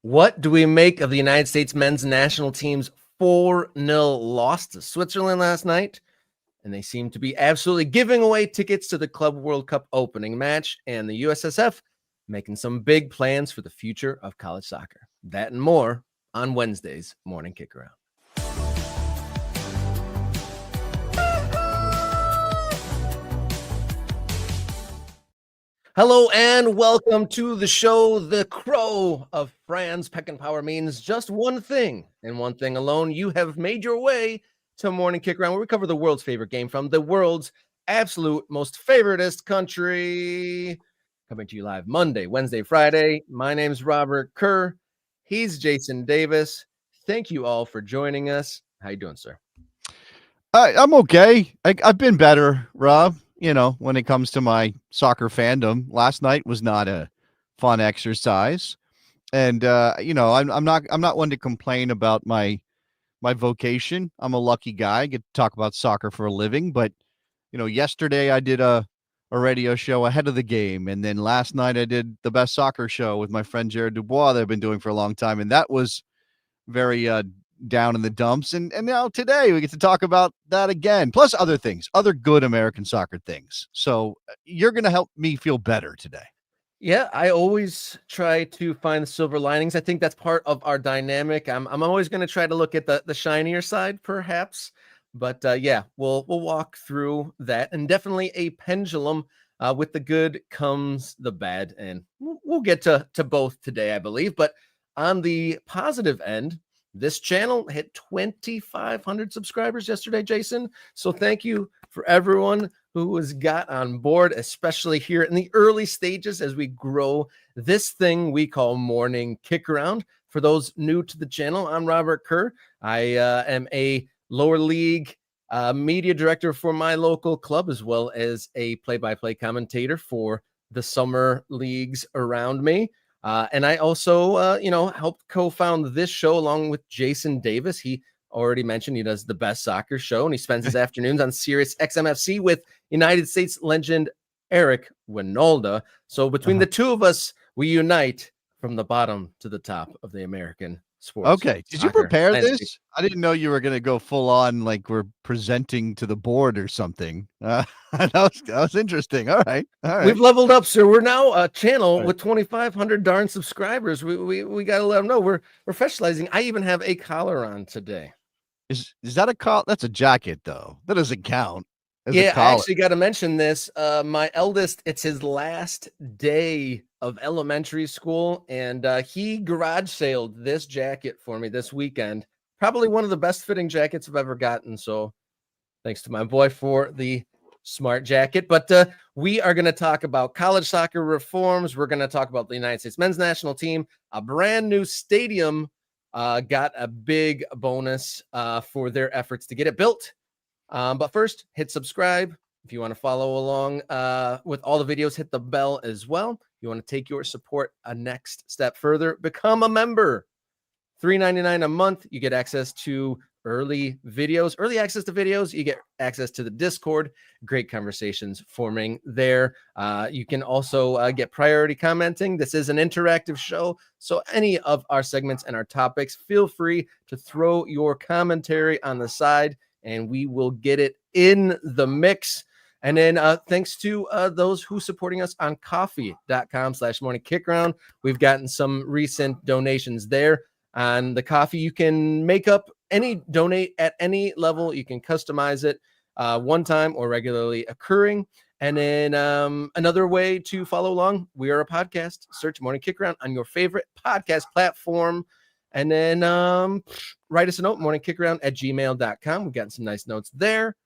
What do we make of the United States men's national team's 4-0 loss to Switzerland last night? And they seem to be absolutely giving away tickets to the Club World Cup opening match, and the USSF making some big plans for the future of college soccer. That and more on Wednesday's Morning Kickaround. Hello and welcome to the show. The crow of Franz Peckenpower means just one thing and one thing alone. You have made your way to Morning Kickaround, where we cover the world's favorite game from the world's absolute most favoritist country. Coming to you live Monday, Wednesday, Friday. My name's Robert Kerr. He's Jason Davis. Thank you all for joining us. How you doing, sir? I'm okay. I've been better, Rob. You know, when it comes to my soccer fandom, last night was not a fun exercise, and I'm not one to complain about my vocation. I'm a lucky guy. I get to talk about soccer for a living, but yesterday I did a radio show ahead of the game, and then last night I did the best soccer show with my friend Jared Dubois that I've been doing for a long time, and that was very down in the dumps, and now today we get to talk about that again, plus other things, other good American soccer things. So you're going to help me feel better today. Yeah, I always try to find the silver linings. I think that's part of our dynamic. I'm always going to try to look at the shinier side, perhaps. But yeah, we'll walk through that, and definitely a pendulum. With the good comes the bad, and we'll get to both today, I believe. But on the positive end, this channel hit 2,500 subscribers yesterday, Jason. So thank you for everyone who has got on board, especially here in the early stages as we grow this thing we call Morning Kickaround. For those new to the channel, I'm Robert Kerr. I am a lower league media director for my local club, as well as a play-by-play commentator for the summer leagues around me. And I also, helped co-found this show along with Jason Davis. He already mentioned he does the best soccer show, and he spends his afternoons on SiriusXM with United States legend Eric Winalda. So between the two of us, we unite from the bottom to the top of the American sports. Okay. Did you prepare this? I didn't know you were going to go full on like we're presenting to the board or something. That was interesting. All right. We've leveled up, sir. We're now a channel with 2,500 darn subscribers. We got to let them know we're professionalizing. I even have a collar on today. Is that a collar? That's a jacket, though. That doesn't count. Yeah, I actually got to mention this. My eldest, it's his last day of elementary school, and he garage sailed this jacket for me this weekend. Probably one of the best fitting jackets I've ever gotten. So thanks to my boy for the smart jacket. But we are going to talk about college soccer reforms. We're going to talk about the United States men's national team. A brand new stadium got a big bonus for their efforts to get it built. But first, hit subscribe. If you want to follow along with all the videos, hit the bell as well. You want to take your support a next step further, become a member. $3.99 a month. You get access to early access to videos. You get access to the Discord. Great conversations forming there. You can also get priority commenting. This is an interactive show, so any of our segments and our topics, feel free to throw your commentary on the side, and we will get it in the mix. And then thanks to those who supporting us on coffee.com/morning kickaround. We've gotten some recent donations there. On the coffee, you can donate at any level. You can customize it one time or regularly occurring. And then another way to follow along, we are a podcast. Search Morning Kickaround on your favorite podcast platform. And then write us a note, morningkickaround@gmail.com. We've gotten some nice notes there.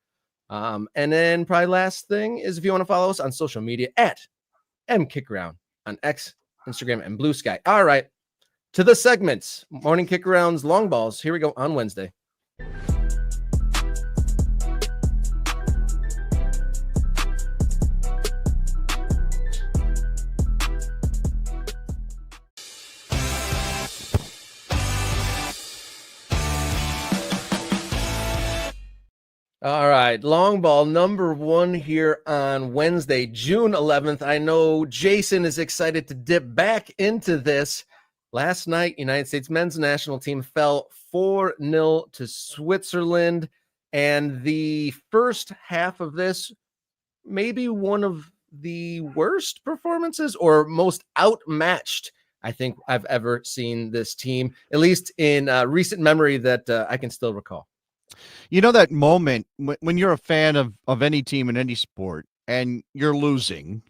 And then probably last thing is if you want to follow us on social media at @mkickaround on X, Instagram, and Blue Sky. All right, to the segments. Morning Kickaround's long balls. Here we go on Wednesday. All right, long ball number one here on Wednesday, June 11th. I know Jason is excited to dip back into this. Last night, United States men's national team fell 4-0 to Switzerland. And the first half of this, maybe one of the worst performances or most outmatched I think I've ever seen this team, at least in recent memory that I can still recall. You know that moment when you're a fan of any team in any sport and you're losing,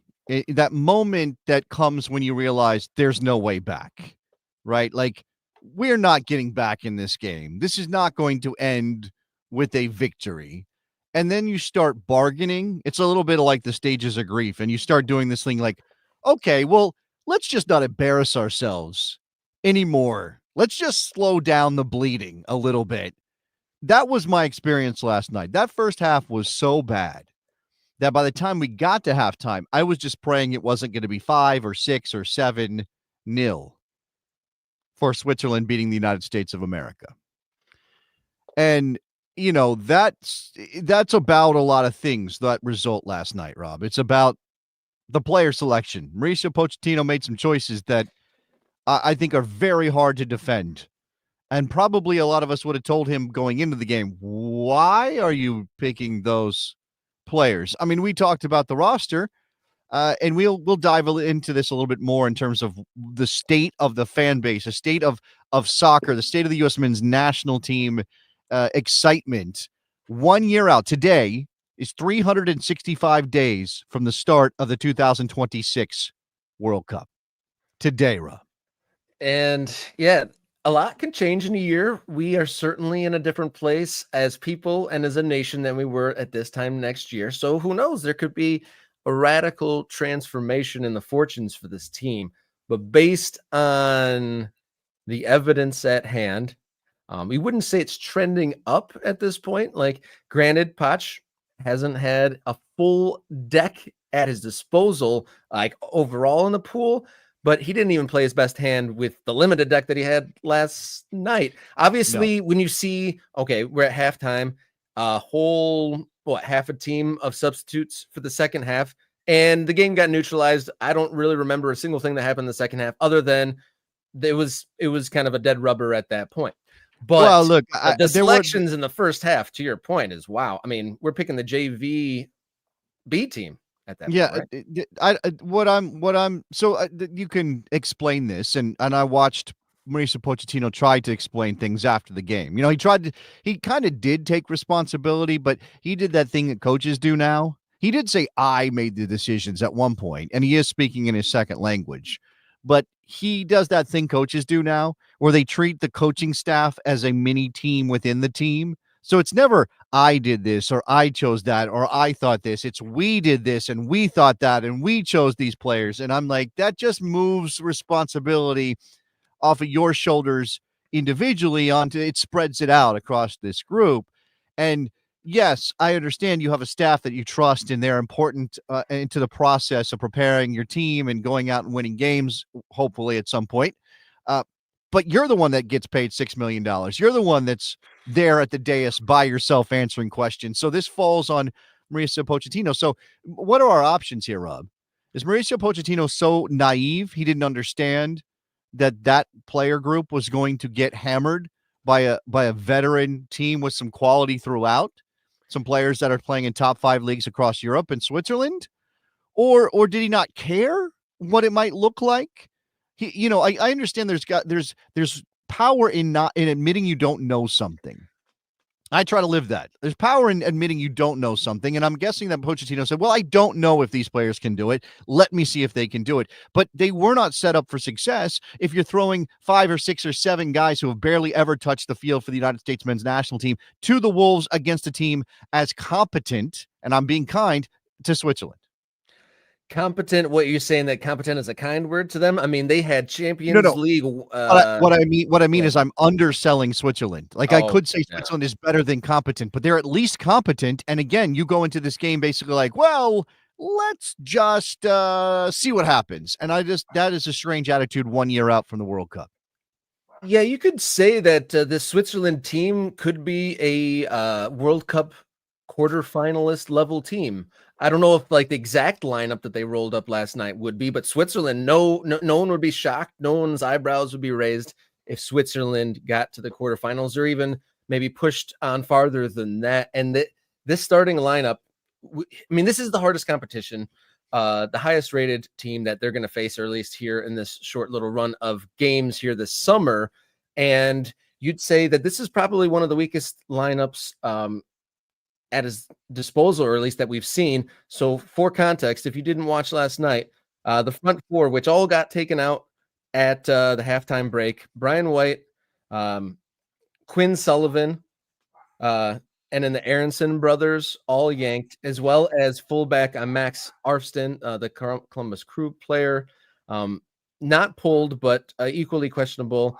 that moment that comes when you realize there's no way back, right? Like, we're not getting back in this game. This is not going to end with a victory. And then you start bargaining. It's a little bit like the stages of grief. And you start doing this thing like, okay, well, let's just not embarrass ourselves anymore. Let's just slow down the bleeding a little bit. That was my experience last night. That first half was so bad that by the time we got to halftime, I was just praying it wasn't going to be 5 or 6 or 7-0 for Switzerland beating the United States of America. And, you know, that's about a lot of things, that result last night, Rob. It's about the player selection. Mauricio Pochettino made some choices that I think are very hard to defend. And probably a lot of us would have told him going into the game, why are you picking those players? I mean, we talked about the roster, and we'll dive into this a little bit more in terms of the state of the fan base, the state of soccer, the state of the U.S. men's national team excitement. 1 year out today is 365 days from the start of the 2026 World Cup. Today, Rob. And yeah, a lot can change in a year. We are certainly in a different place as people and as a nation than we were at this time next year. So who knows? There could be a radical transformation in the fortunes for this team. But based on the evidence at hand, we wouldn't say it's trending up at this point. Like, granted, Poch hasn't had a full deck at his disposal, like overall in the pool, but he didn't even play his best hand with the limited deck that he had last night. Obviously, when you see, okay, we're at halftime, a whole, half a team of substitutes for the second half, and the game got neutralized. I don't really remember a single thing that happened in the second half other than it was kind of a dead rubber at that point. But well, look, the selections in the first half, to your point, is wow. I mean, we're picking the JV B team at that point, right? So you can explain this, and I watched Mauricio Pochettino try to explain things after the game. You know, he kind of did take responsibility, but he did that thing that coaches do now. He did say, I made the decisions at one point, and he is speaking in his second language. But he does that thing coaches do now, where they treat the coaching staff as a mini team within the team. So it's never, I did this, or I chose that, or I thought this. It's, we did this, and we thought that, and we chose these players. And I'm like, that just moves responsibility off of your shoulders individually onto, it spreads it out across this group. And yes, I understand you have a staff that you trust, and they're important into the process of preparing your team and going out and winning games, hopefully at some point. But you're the one that gets paid $6 million. You're the one that's there at the dais by yourself answering questions. So this falls on Mauricio Pochettino. So what are our options here, Rob? Is Mauricio Pochettino so naive he didn't understand that player group was going to get hammered by a veteran team with some quality throughout, some players that are playing in top 5 leagues across Europe and Switzerland? Or did he not care what it might look like? I understand there's power in admitting you don't know something. I try to live that. There's power in admitting you don't know something. And I'm guessing that Pochettino said, well, I don't know if these players can do it. Let me see if they can do it. But they were not set up for success if you're throwing 5 or 6 or 7 guys who have barely ever touched the field for the United States men's national team to the Wolves against a team as competent, and I'm being kind, to Switzerland. Competent, what you're saying, that competent is a kind word to them? I mean, they had Champions League. What I mean is I'm underselling Switzerland. Like, I could say Switzerland is better than competent, but they're at least competent. And again, you go into this game basically like, well, let's just see what happens. And that is a strange attitude 1 year out from the World Cup. Yeah, you could say that the Switzerland team could be a World Cup quarterfinalist level team. I don't know if like the exact lineup that they rolled up last night would be, but Switzerland, no one would be shocked. No one's eyebrows would be raised if Switzerland got to the quarterfinals or even maybe pushed on farther than that. And this starting lineup, I mean, this is the hardest competition, the highest rated team that they're going to face, or at least here in this short little run of games here this summer. And you'd say that this is probably one of the weakest lineups at his disposal, or at least that we've seen. So for context, if you didn't watch last night, the front four, which all got taken out at the halftime break, Brian White, Quinn Sullivan, and then the Aronson brothers all yanked, as well as fullback Max Arfston, the Columbus Crew player, not pulled, but equally questionable.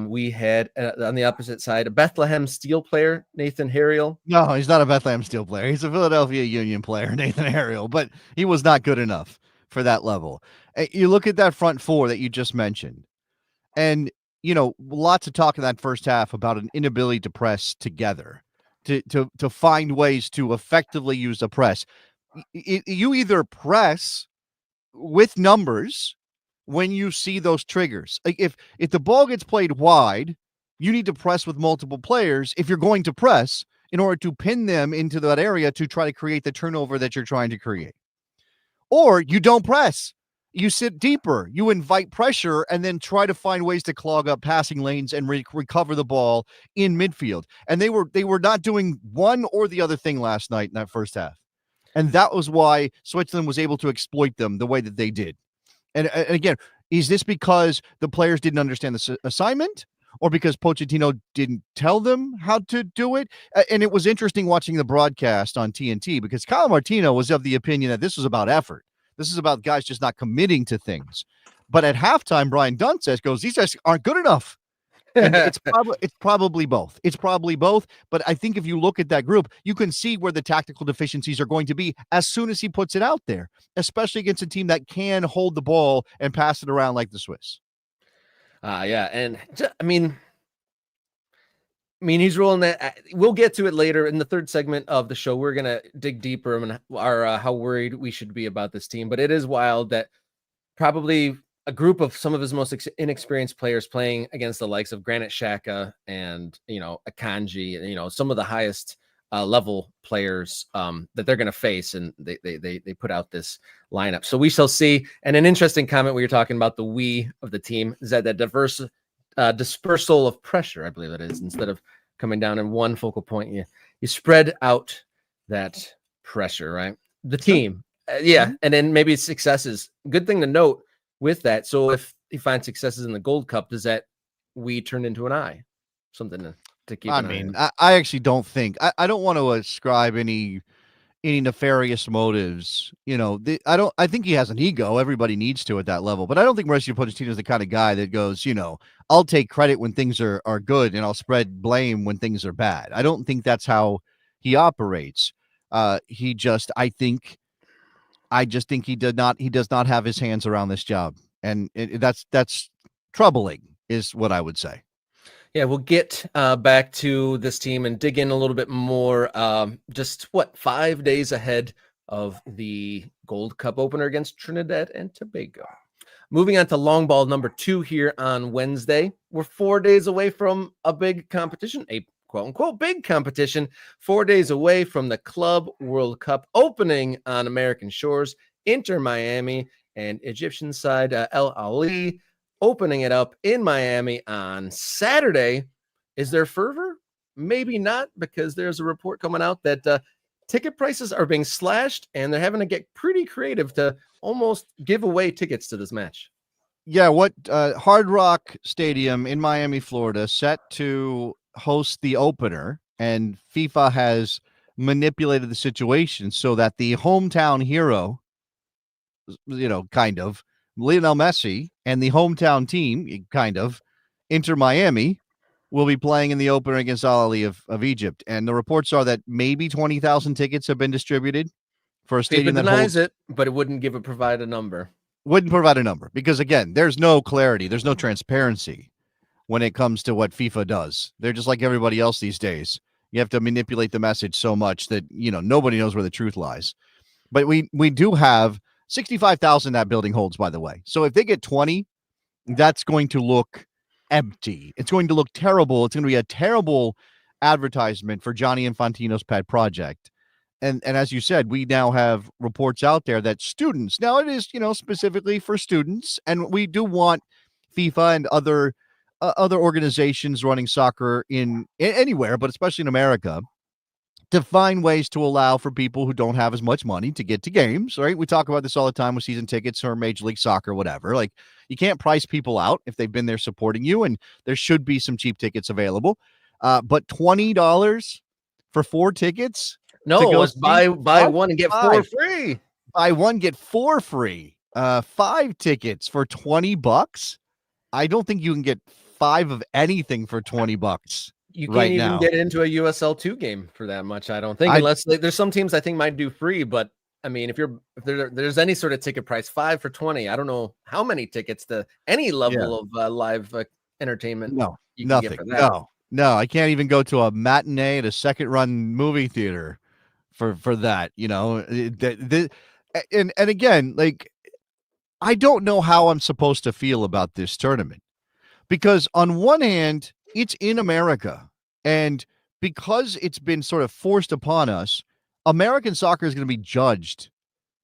We had on the opposite side a Bethlehem Steel player, Nathan Harriel. No, he's not a Bethlehem Steel player. He's a Philadelphia Union player, Nathan Harriel, but he was not good enough for that level. You look at that front four that you just mentioned, and lots of talk in that first half about an inability to press together, to find ways to effectively use the press. You either press with numbers when you see those triggers. Like if the ball gets played wide, you need to press with multiple players if you're going to press in order to pin them into that area to try to create the turnover that you're trying to create. Or you don't press. You sit deeper. You invite pressure and then try to find ways to clog up passing lanes and recover the ball in midfield. And they were not doing one or the other thing last night in that first half. And that was why Switzerland was able to exploit them the way that they did. And again, is this because the players didn't understand the assignment, or because Pochettino didn't tell them how to do it? And it was interesting watching the broadcast on TNT, because Kyle Martino was of the opinion that this was about effort. This is about guys just not committing to things. But at halftime, Brian Dunn goes, these guys aren't good enough. And it's probably both. It's probably both. But I think if you look at that group, you can see where the tactical deficiencies are going to be as soon as he puts it out there, especially against a team that can hold the ball and pass it around like the Swiss. Yeah. And I mean, he's rolling that. We'll get to it later in the third segment of the show. We're going to dig deeper on how worried we should be about this team. But it is wild that probably a group of some of his most inexperienced players playing against the likes of Granit Xhaka and, Akanji, some of the highest level players that they're going to face. And they put out this lineup. So we shall see. And an interesting comment we were talking about the we of the team is that diverse dispersal of pressure, I believe it is, instead of coming down in one focal point, you spread out that pressure, right? The team. And then maybe successes. Good thing to note with that. So if he finds successes in the Gold Cup, does that we turn into an eye? Something to keep an eye on. I actually don't think I don't want to ascribe any nefarious motives. I think he has an ego. Everybody needs to at that level. But I don't think Mauricio Pochettino is the kind of guy that goes, I'll take credit when things are good and I'll spread blame when things are bad. I don't think that's how he operates. I just think he does not have his hands around this job. And that's troubling is what I would say. Yeah, we'll get back to this team and dig in a little bit more. Just 5 days ahead of the Gold Cup opener against Trinidad and Tobago. Moving on to long ball number 2 here on Wednesday. We're 4 days away from a big competition, a quote unquote big competition, 4 days away from the Club World Cup opening on American shores. Inter Miami and Egyptian side El Ali opening it up in Miami on Saturday. Is there fervor? Maybe not, because there's a report coming out that ticket prices are being slashed and they're having to get pretty creative to almost give away tickets to this match. Yeah, what Hard Rock Stadium in Miami, Florida, set to host the opener, and FIFA has manipulated the situation so that the hometown hero, kind of, Lionel Messi, and the hometown team, kind of, Inter Miami, will be playing in the opener against Al Ali of Egypt. And the reports are that maybe 20,000 tickets have been distributed for a stadium that denies it, but it wouldn't provide a number. Wouldn't provide a number because, again, there's no clarity. There's no transparency when it comes to what FIFA does. They're just like everybody else these days. You have to manipulate the message so much that, nobody knows where the truth lies. But we do have 65,000 that building holds, by the way. So if they get 20, that's going to look empty. It's going to look terrible. It's going to be a terrible advertisement for Johnny Infantino's pet project. And as you said, we now have reports out there that students, now it is, specifically for students, and we do want FIFA and other organizations running soccer in anywhere, but especially in America, to find ways to allow for people who don't have as much money to get to games, right? We talk about this all the time with season tickets or Major League Soccer, whatever. Like, you can't price people out if they've been there supporting you, and there should be some cheap tickets available. But $20 for 4 tickets? No, it was buy one and get 4 free. Buy one, get 4 free. 5 tickets for $20. I don't think you can get 5 of anything for $20. You can't even get into a USL2 game for that much, I don't think, unless there's some teams I think might do free. But I mean, if there's any sort of ticket price, 5 for 20, I don't know how many tickets to any level of live entertainment. No, you nothing. Can get for that. No, I can't even go to a matinee at a second-run movie theater for that. And again, like, I don't know how I'm supposed to feel about this tournament, because on one hand, it's in America, and because it's been sort of forced upon us, American soccer is going to be judged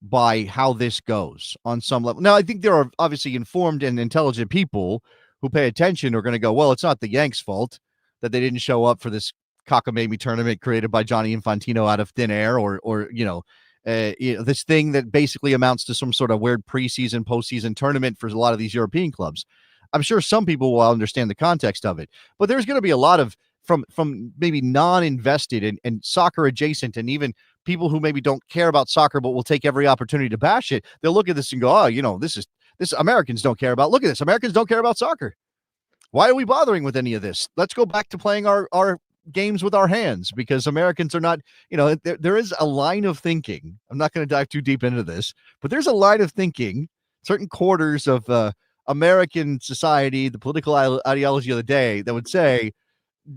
by how this goes on some level. Now, I think there are obviously informed and intelligent people who pay attention are going to go, well, it's not the Yanks' fault that they didn't show up for this cockamamie tournament created by Johnny Infantino out of thin air, or this thing that basically amounts to some sort of weird preseason, postseason tournament for a lot of these European clubs. I'm sure some people will understand the context of it, but there's going to be a lot of from maybe non-invested and soccer adjacent, and even people who maybe don't care about soccer but will take every opportunity to bash it. They'll look at this and go, oh, this Americans don't care about. Look at this. Americans don't care about soccer. Why are we bothering with any of this? Let's go back to playing our games with our hands, because Americans are not, there is a line of thinking. I'm not going to dive too deep into this, but there's a line of thinking, certain quarters of American society, the political ideology of the day, that would say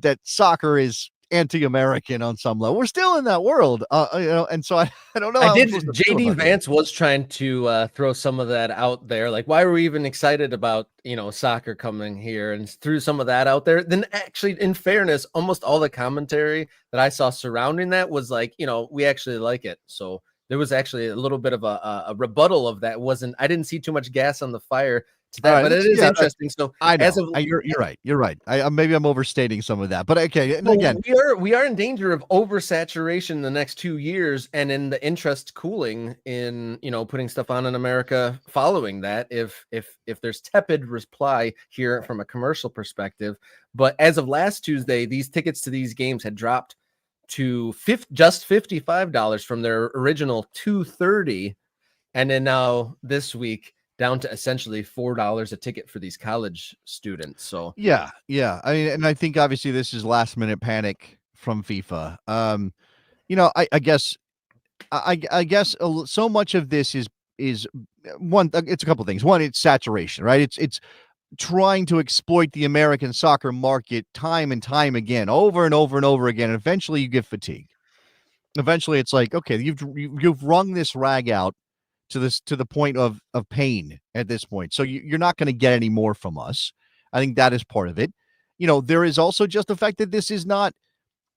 that soccer is anti-American on some level. We're still in that world, and so I don't know. JD Vance was trying to throw some of that out there, like, why were we even excited about soccer coming here, and threw some of that out there. Then actually, in fairness, almost all the commentary that I saw surrounding that was like, we actually like it. So there was actually a little bit of a rebuttal of that. I didn't see too much gas on the fire to that, but it is interesting. So I know. You're right. You're right. Maybe I'm overstating some of that, but okay. And again, we are in danger of oversaturation in the next 2 years, and in the interest cooling in putting stuff on in America following that. If there's tepid reply here from a commercial perspective, but as of last Tuesday, these tickets to these games had dropped to just $55 from their original $230, and then now this week down to essentially $4 a ticket for these college students. So yeah. I mean, and I think obviously this is last minute panic from FIFA. I guess so much of this is one. It's a couple of things. One, it's saturation, right? It's trying to exploit the American soccer market time and time again, over and over and over again. And eventually you get fatigued. Eventually it's like, okay, you've wrung this rag out to the point of pain at this point. So you're not going to get any more from us. I think that is part of it. There is also just the fact that this is not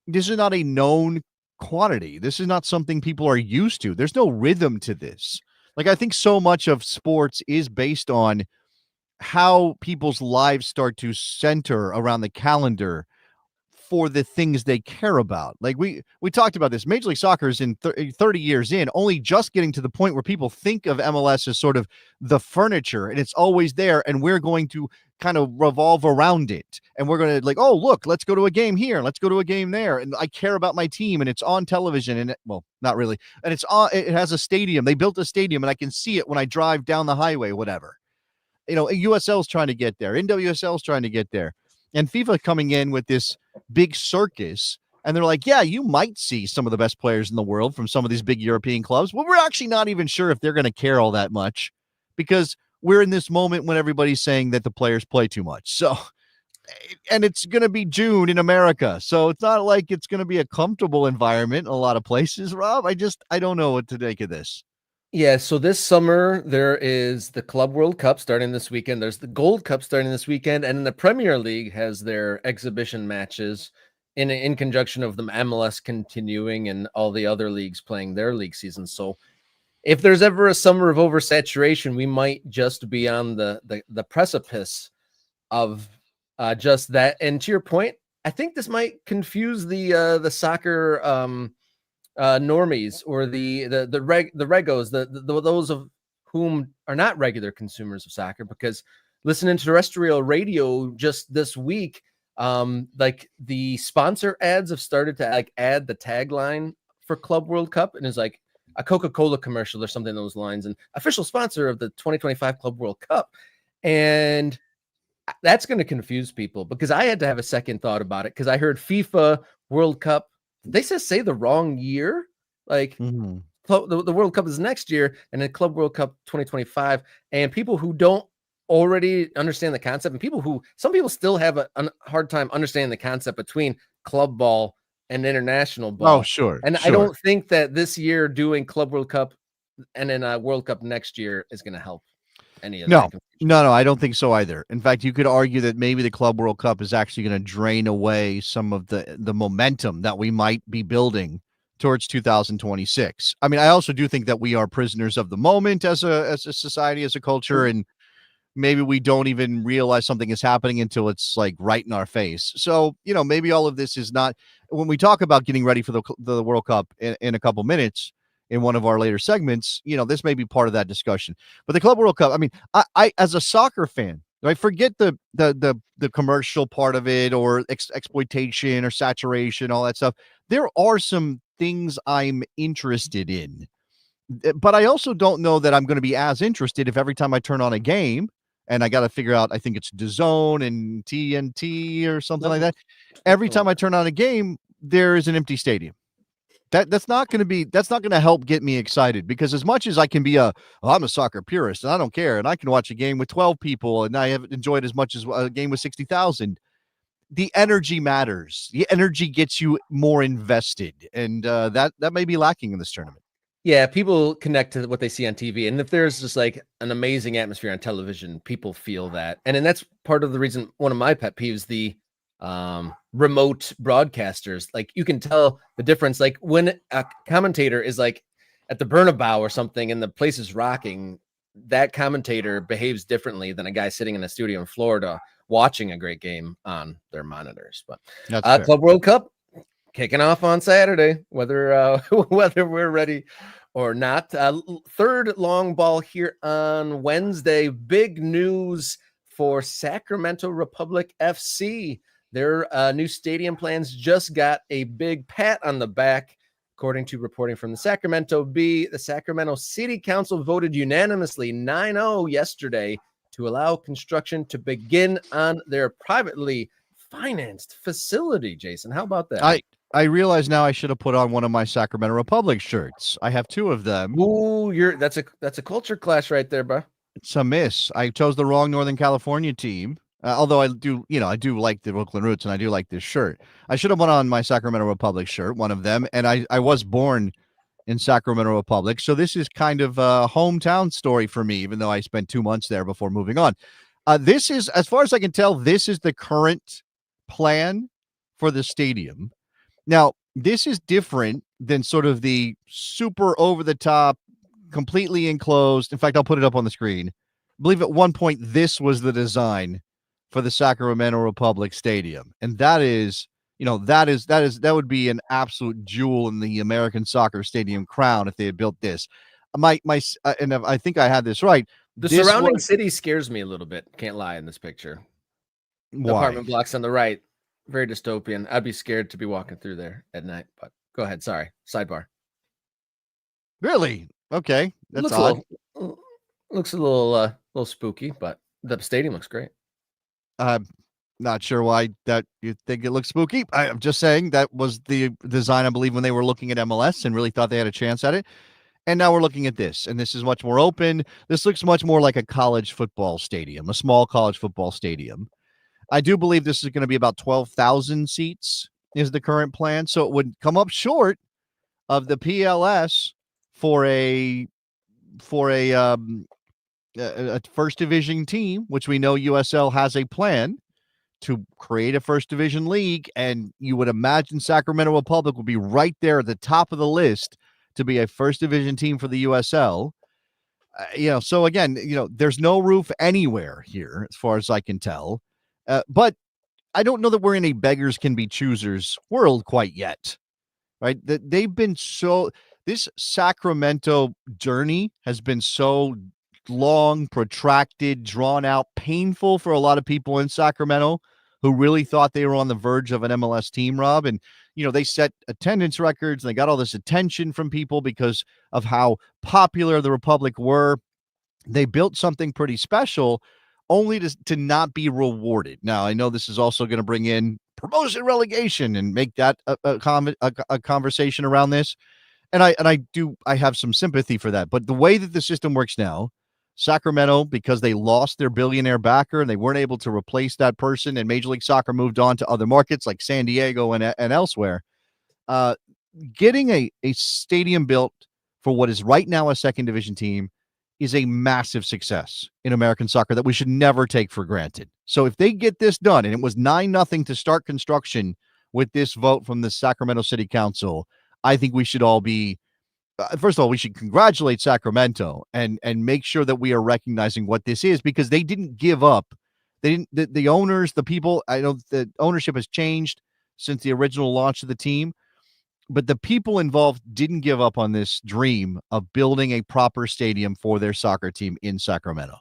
a known quantity. This is not something people are used to. There's no rhythm to this. Like, I think so much of sports is based on how people's lives start to center around the calendar for the things they care about. Like we talked about this. Major League Soccer is in 30 years in, only just getting to the point where people think of MLS as sort of the furniture, and it's always there, and we're going to kind of revolve around it. And we're going to, like, oh, look, let's go to a game here, let's go to a game there, and I care about my team, and it's on television, and well, not really. And it has a stadium. They built a stadium, and I can see it when I drive down the highway, whatever. USL's trying to get there. NWSL's trying to get there. And FIFA coming in with this big circus, and they're like, yeah, you might see some of the best players in the world from some of these big European clubs. Well, we're actually not even sure if they're going to care all that much, because we're in this moment when everybody's saying that the players play too much. So and it's going to be June in America. So it's not like it's going to be a comfortable environment in a lot of places, Rob. I don't know what to make of this. Yeah, so this summer there is the Club World Cup starting this weekend. There's the Gold Cup starting this weekend, and then the Premier League has their exhibition matches in conjunction of the MLS continuing and all the other leagues playing their league season. So if there's ever a summer of oversaturation, we might just be on the precipice of just that. And to your point, I think this might confuse the soccer normies or the regos, those of whom are not regular consumers of soccer, because listening to terrestrial radio just this week, like the sponsor ads have started to like add the tagline for Club World Cup, and it's like a Coca-Cola commercial or something along those lines, and official sponsor of the 2025 Club World Cup. And that's going to confuse people, because I had to have a second thought about it, because I heard FIFA World Cup. Did they just say the wrong year? Like the World Cup is next year, and then Club World Cup 2025. And people who don't already understand the concept, and some people still have a hard time understanding the concept between club ball and international ball. Oh, sure. And I don't think that this year doing Club World Cup and then World Cup next year is going to help any of that. No, I don't think so either. In fact, you could argue that maybe the Club World Cup is actually going to drain away some of the momentum that we might be building towards 2026. I mean, I also do think that we are prisoners of the moment as a society, as a culture, and maybe we don't even realize something is happening until it's like right in our face. So, maybe all of this is not, when we talk about getting ready for the World Cup in a couple minutes, in one of our later segments, this may be part of that discussion. But the Club World Cup, I mean, I as a soccer fan, right, forget the commercial part of it, or exploitation or saturation, all that stuff. There are some things I'm interested in, but I also don't know that I'm going to be as interested if every time I turn on a game, and I got to figure out, I think it's DAZN and TNT or something like that. Every time I turn on a game, there is an empty stadium. That's not going to help get me excited, because as much as I can be I'm a soccer purist and I don't care, and I can watch a game with 12 people and I haven't enjoyed as much as a game with 60,000. The energy matters. The energy gets you more invested, and that may be lacking in this tournament. Yeah, people connect to what they see on TV, and if there's just like an amazing atmosphere on television, people feel that. And then that's part of the reason, one of my pet peeves, the remote broadcasters. Like, you can tell the difference, like when a commentator is like at the Bernabeu or something and the place is rocking, that commentator behaves differently than a guy sitting in a studio in Florida watching a great game on their monitors. But Club World Cup kicking off on Saturday, whether we're ready or not. Third long ball here on Wednesday. Big news for Sacramento Republic FC. Their new stadium plans just got a big pat on the back. According to reporting from the Sacramento Bee, the Sacramento City Council voted unanimously 9-0 yesterday to allow construction to begin on their privately financed facility. Jason, how about that? I realize now I should have put on one of my Sacramento Republic shirts. I have two of them. Ooh, that's a culture clash right there, bro. It's a miss. I chose the wrong Northern California team. Although I do like the Brooklyn Roots, and I do like this shirt. I should have put on my Sacramento Republic shirt, one of them, and I was born in Sacramento Republic, so this is kind of a hometown story for me, even though I spent 2 months there before moving on. This is, as far as I can tell, this is the current plan for the stadium. Now, this is different than sort of the super over-the-top, completely enclosed. In fact, I'll put it up on the screen. I believe at one point this was the design for the Sacramento Republic Stadium, and that would be an absolute jewel in the American soccer stadium crown if they had built this. And I think I had this right. The surrounding city scares me a little bit. Can't lie in this picture. The apartment blocks on the right, very dystopian. I'd be scared to be walking through there at night. But go ahead. Sorry. Sidebar. Really? Okay, that's odd. Looks a little spooky, but the stadium looks great. Not sure why that you think it looks spooky. I'm just saying that was the design, I believe, when they were looking at MLS and really thought they had a chance at it. And now we're looking at this, and this is much more open. This looks much more like a college football stadium, a small college football stadium. I do believe this is going to be about 12,000 seats is the current plan. So it would come up short of the PLS for a first division team, which we know USL has a plan to create a first division league. And you would imagine Sacramento Republic will be right there at the top of the list to be a first division team for the USL. So again, there's no roof anywhere here as far as I can tell. But I don't know that we're in a beggars can be choosers world quite yet, right? That this Sacramento journey has been so long, protracted, drawn out, painful for a lot of people in Sacramento who really thought they were on the verge of an MLS team, Rob. And, they set attendance records and they got all this attention from people because of how popular the Republic were. They built something pretty special only to not be rewarded. Now, I know this is also going to bring in promotion relegation and make that a conversation around this. And I have some sympathy for that. But the way that the system works now, Sacramento, because they lost their billionaire backer and they weren't able to replace that person, and Major League Soccer moved on to other markets like San Diego and elsewhere, getting a stadium built for what is right now a second division team is a massive success in American soccer that we should never take for granted. So if they get this done, and it was 9-0 to start construction with this vote from the Sacramento City Council, I think we should all be, first of all, we should congratulate Sacramento and make sure that we are recognizing what this is, because they didn't give up. They didn't, the owners, the people, I know the ownership has changed since the original launch of the team, but the people involved didn't give up on this dream of building a proper stadium for their soccer team in Sacramento.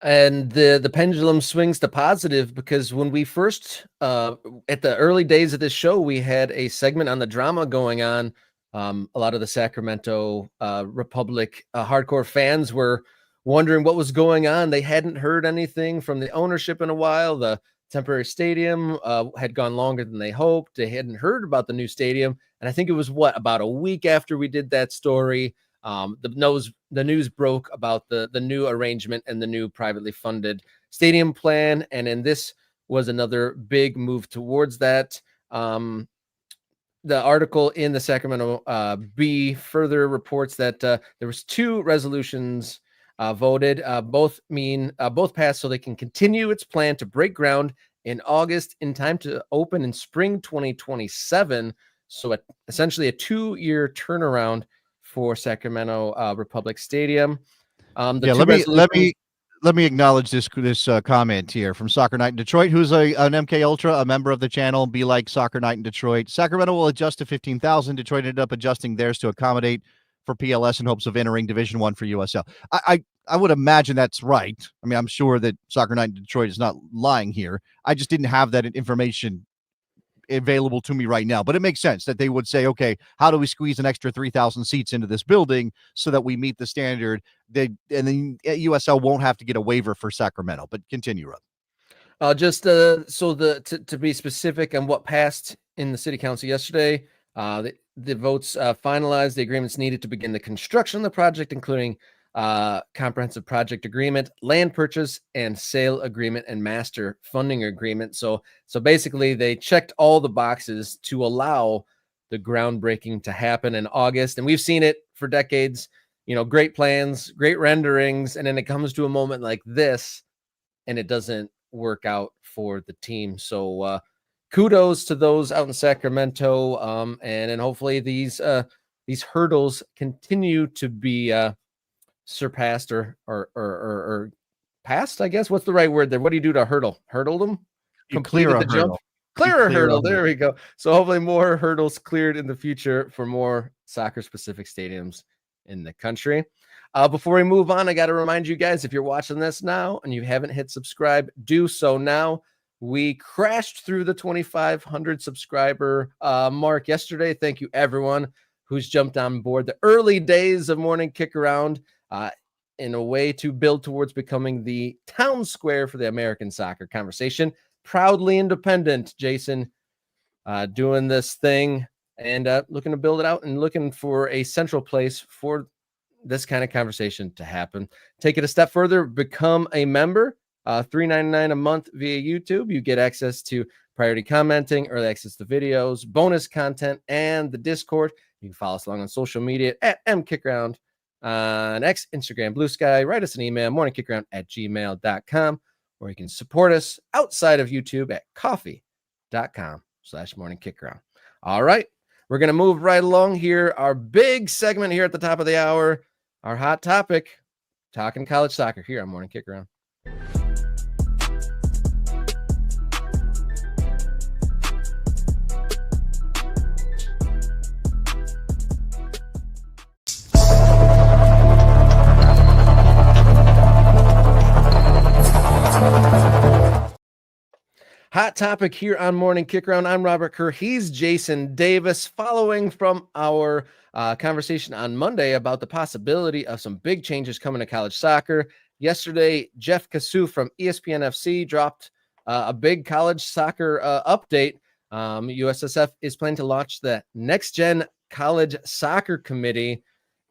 And the pendulum swings to positive, because when we first, at the early days of this show, we had a segment on the drama going on. A lot of the Sacramento Republic hardcore fans were wondering what was going on. They hadn't heard anything from the ownership in a while. The temporary stadium had gone longer than they hoped. They hadn't heard about the new stadium. And I think it was about a week after we did that story, the news broke about the new arrangement and the new privately funded stadium plan. And then this was another big move towards that. The article in the Sacramento Bee further reports that there was 2 resolutions voted. Both passed, so they can continue its plan to break ground in August in time to open in spring 2027. So essentially a 2-year turnaround for Sacramento Republic Stadium. Let me acknowledge this comment here from Soccer Night in Detroit, who's an MK Ultra, a member of the channel. Be like Soccer Night in Detroit. Sacramento will adjust to 15,000. Detroit ended up adjusting theirs to accommodate for PLS in hopes of entering Division 1 for USL. I would imagine that's right. I mean, I'm sure that Soccer Night in Detroit is not lying here. I just didn't have that information available to me right now, but it makes sense that they would say, okay, how do we squeeze an extra 3,000 seats into this building so that we meet the standard? And then USL won't have to get a waiver for Sacramento. But continue, Rob. To be specific on what passed in the city council yesterday, the votes finalized the agreements needed to begin the construction of the project, including comprehensive project agreement, land purchase and sale agreement, and master funding agreement. So basically they checked all the boxes to allow the groundbreaking to happen in August. And we've seen it for decades, great plans, great renderings. And then it comes to a moment like this and it doesn't work out for the team. So kudos to those out in Sacramento. And then hopefully these hurdles continue to be surpassed or passed, I guess. What's the right word there? What do you do to hurdle them? You clear a hurdle. Clear a hurdle. There we go. So hopefully more hurdles cleared in the future for more soccer specific stadiums in the country. Before we move on, I got to remind you guys, if you're watching this now and you haven't hit subscribe, do so now. We crashed through the 2,500 subscriber mark yesterday. Thank you everyone who's jumped on board the early days of Morning Kickaround in a way to build towards becoming the town square for the American soccer conversation. Proudly independent, Jason, doing this thing and looking to build it out and looking for a central place for this kind of conversation to happen. Take it a step further, become a member $3.99 a month via YouTube. You get access to priority commenting, early access to videos, bonus content, and the Discord. You can follow us along on social media at mkickaround on X, Instagram, Blue Sky. Write us an email, morningkickaround@gmail.com, or you can support us outside of YouTube at coffee.com/morningkickaround. All right, we're going to move right along here. Our big segment here at the top of the hour, our hot topic, talking college soccer here on Morning Kickaround. Hot topic here on Morning Kickaround. I'm Robert Kerr. He's Jason Davis. Following from our conversation on Monday about the possibility of some big changes coming to college soccer. Yesterday, Jeff Cassou from ESPN FC dropped a big college soccer update. USSF is planning to launch the Next Gen College Soccer Committee.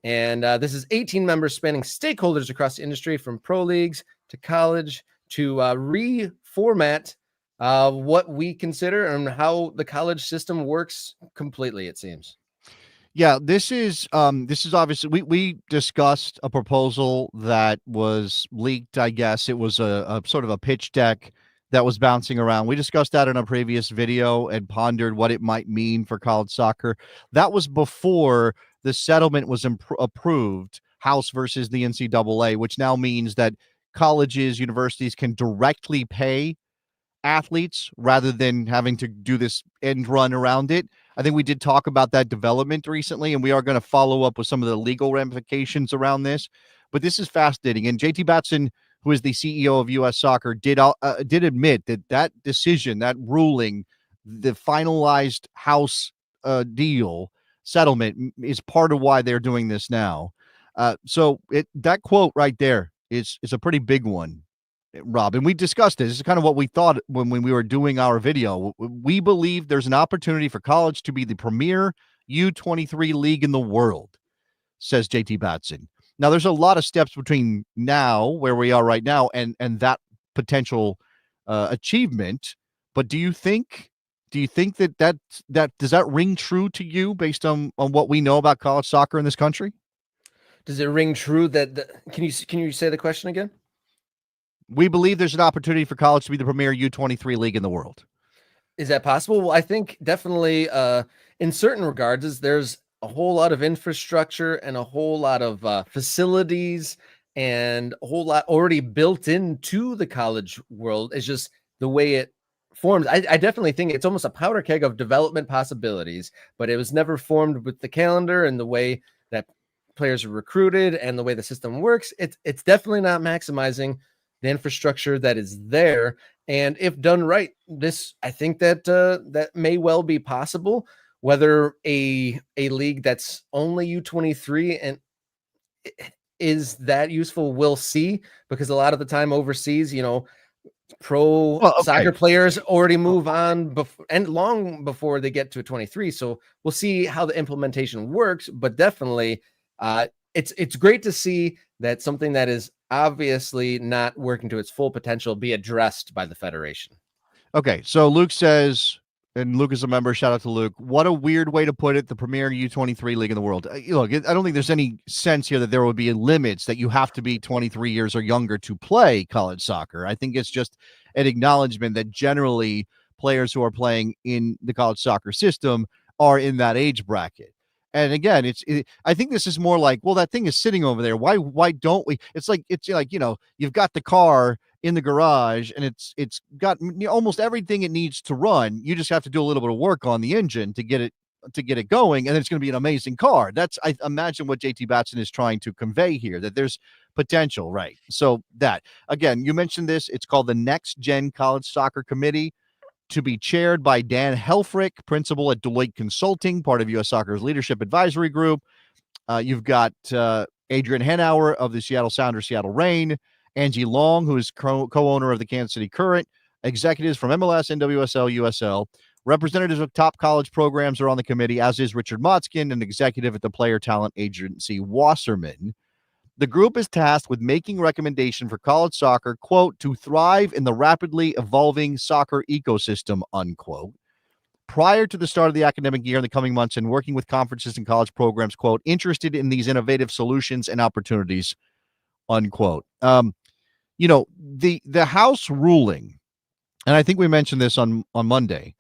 And this is 18 members spanning stakeholders across the industry, from pro leagues to college, to reformat what we consider and how the college system works completely, it seems. Yeah, this is obviously we discussed a proposal that was leaked. I guess it was a sort of a pitch deck that was bouncing around. We discussed that in a previous video and pondered what it might mean for college soccer. That was before the settlement was approved, House versus the NCAA, which now means that colleges, universities can directly pay athletes rather than having to do this end run around it. I think we did talk about that development recently, and we are going to follow up with some of the legal ramifications around this. But this is fascinating. And JT Batson, who is the CEO of US Soccer, did admit that decision, that ruling, the finalized House deal settlement is part of why they're doing this now. So that quote right there is a pretty big one, Rob, and we discussed this. This is kind of what we thought when we were doing our video. We believe there's an opportunity for college to be the premier U23 league in the world, says JT Batson. Now, there's a lot of steps between now, where we are right now, and that potential achievement. But do you think that does that ring true to you based on what we know about college soccer in this country? Does it ring true that can you say the question again? We believe there's an opportunity for college to be the premier U23 league in the world. Is that possible? Well, I think definitely in certain regards, there's a whole lot of infrastructure and a whole lot of facilities and a whole lot already built into the college world. It's just the way it forms. I definitely think it's almost a powder keg of development possibilities, but it was never formed with the calendar and the way that players are recruited and the way the system works. It's definitely not maximizing the infrastructure that is there. And if done right, I think that may well be possible. Whether a league that's only U23 and is that useful, we'll see, because a lot of the time overseas, soccer players already move on and long before they get to a 23. So we'll see how the implementation works, but definitely it's great to see that something that is obviously not working to its full potential be addressed by the federation. Okay, so Luke says, and Luke is a member, shout out to Luke, what a weird way to put it, the premier U23 league in the world. Look, I don't think there's any sense here that there would be limits that you have to be 23 years or younger to play college soccer. I think it's just an acknowledgement that generally players who are playing in the college soccer system are in that age bracket. And again, I think this is more like, well, that thing is sitting over there. Why don't we? It's like you've got the car in the garage and it's got almost everything it needs to run. You just have to do a little bit of work on the engine to get it going, and then it's going to be an amazing car. That's, I imagine, what JT Batson is trying to convey here, that there's potential, right? So that, again, you mentioned this. It's called the Next Gen College Soccer Committee, to be chaired by Dan Helfrich, principal at Deloitte Consulting, part of U.S. Soccer's leadership advisory group. You've got Adrian Henauer of the Seattle Sounders, Seattle Reign, Angie Long, who is co-owner of the Kansas City Current, executives from MLS, NWSL, USL. Representatives of top college programs are on the committee, as is Richard Motzkin, an executive at the player talent agency Wasserman. The group is tasked with making recommendation for college soccer, quote, to thrive in the rapidly evolving soccer ecosystem, unquote, prior to the start of the academic year in the coming months, and working with conferences and college programs, quote, interested in these innovative solutions and opportunities, unquote. The House ruling, and I think we mentioned this on Monday,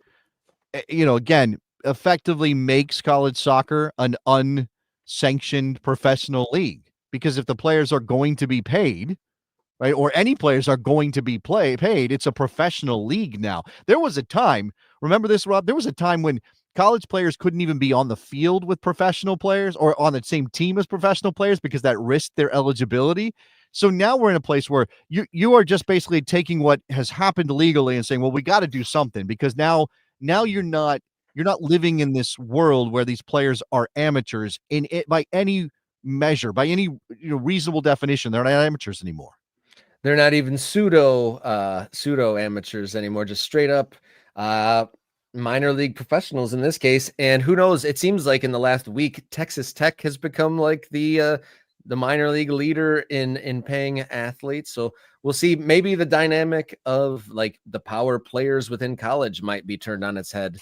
again, effectively makes college soccer an unsanctioned professional league, because if the players are going to be paid, right, or any players are going to be paid, it's a professional league now. There was a time, remember this, Rob? There was a time when college players couldn't even be on the field with professional players or on the same team as professional players because that risked their eligibility. So now we're in a place where you are just basically taking what has happened legally and saying, well, we got to do something, because now you're not living in this world where these players are amateurs in it by any measure, by any reasonable definition. They're not amateurs anymore. They're not even pseudo amateurs anymore, just straight up minor league professionals in this case. And who knows, it seems like in the last week, Texas Tech has become like the minor league leader in paying athletes. So we'll see. Maybe the dynamic of like the power players within college might be turned on its head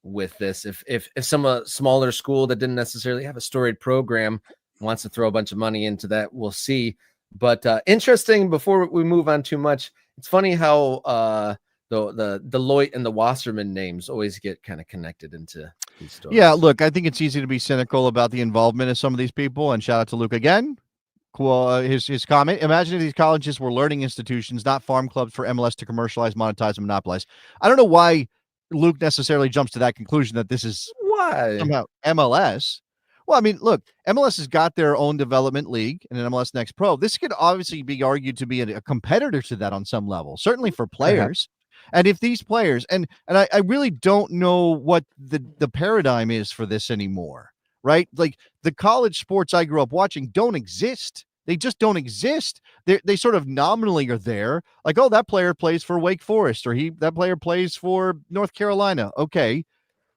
with this. If some smaller school that didn't necessarily have a storied program wants to throw a bunch of money into that, we'll see. But interesting, before we move on too much, it's funny how the Deloitte and the Wasserman names always get kind of connected into these stories. Yeah, look, I think it's easy to be cynical about the involvement of some of these people, and shout out to Luke again. Cool, his comment. Imagine if these colleges were learning institutions, not farm clubs for MLS to commercialize, monetize, and monopolize. I don't know why Luke necessarily jumps to that conclusion that this is somehow MLS. Well, I mean, look, MLS has got their own development league and an MLS Next Pro. This could obviously be argued to be a competitor to that on some level, certainly for players. And if these players, and I really don't know what the paradigm is for this anymore, right? Like the college sports I grew up watching don't exist. They just don't exist. They sort of nominally are there. Like, oh, that player plays for Wake Forest, or that player plays for North Carolina. Okay.